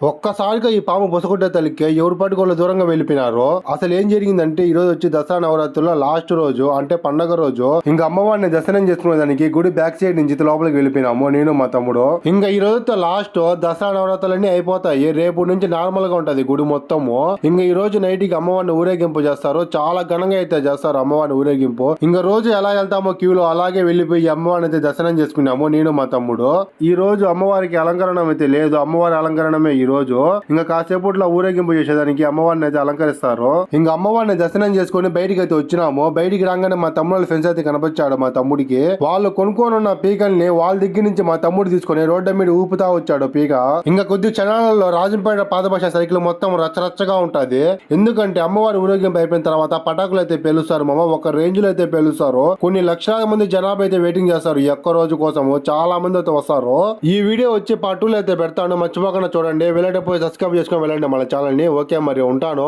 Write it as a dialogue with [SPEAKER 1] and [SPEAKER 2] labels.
[SPEAKER 1] ఒక్కసారిగా ఈ పాము బొసగుడ్డ తల్లికి ఎవరు పట్టుకోళ్ళు దూరంగా వెళ్ళిపోయినారు. అసలు ఏం జరిగిందంటే ఈ రోజు వచ్చి దసరా నవరాత్రుల్లో లాస్ట్ రోజు అంటే పండగ రోజు ఇంకా అమ్మవారిని దర్శనం చేసుకునే దానికి గుడి బ్యాక్ సైడ్ నుంచి లోపలికి వెళ్ళిపోయినాము నేను మా తమ్ముడు. ఇంకా ఈ రోజుతో లాస్ట్ దసరా నవరాత్రులన్నీ అయిపోతాయి. రేపు నుంచి నార్మల్ గా ఉంటది గుడి మొత్తము. ఇంకా ఈ రోజు నైట్ కి అమ్మవారిని ఊరేగింపు చేస్తారు. చాలా ఘనంగా అయితే చేస్తారు అమ్మవారిని ఊరేగింపు. ఇంకా రోజు ఎలా వెళ్తామో క్యూలో అలాగే వెళ్ళిపోయి అమ్మవారిని అయితే దర్శనం చేసుకున్నాము నేను మా తమ్ముడు. ఈ రోజు అమ్మవారికి అలంకరణం అయితే లేదు, అమ్మవారి అలంకరణమే ఈ రోజు. ఇంకా కాసేపట్లో ఊరేగింపు చేసేదానికి అమ్మవారిని అయితే అలంకరిస్తారు. ఇంకా అమ్మవారిని దర్శనం చేసుకుని బయటికి అయితే వచ్చినాము. బయటికి రాగానే మా తమ్ముడు ఫ్రెండ్స్ అయితే కనిపించాడు మా తమ్ముడికి. వాళ్ళు కొనుక్కోనున్న పీకల్ని వాళ్ళ దగ్గర నుంచి మా తమ్ముడు తీసుకుని రోడ్డు మీద ఊపుతా వచ్చాడు పీక. ఇంకా కొద్ది క్షణాలలో రాజంపేట పాదభాష సైకిల్ మొత్తం రచ్చరచ్చగా ఉంటది. ఎందుకంటే అమ్మవారి ఊరేగింపు అయిపోయిన తర్వాత పటాకులు అయితే పేలుస్తారు మామ. ఒక రేంజ్ లో అయితే పేలుస్తారు. కొన్ని లక్షల మంది జనాభా అయితే వెయిటింగ్ చేస్తారు ఈ ఒక్క రోజు కోసము. చాలా మంది అయితే వస్తారు. ఈ వీడియో వచ్చి పార్ట్ 2 అయితే పెడతాను, మర్చిపోకుండా చూడండి. వెళ్ళేటప్పుడు సబ్స్క్రైబ్ చేసుకొని వెళ్ళండి మన ఛానల్ ని. ఓకే మరి ఉంటాను.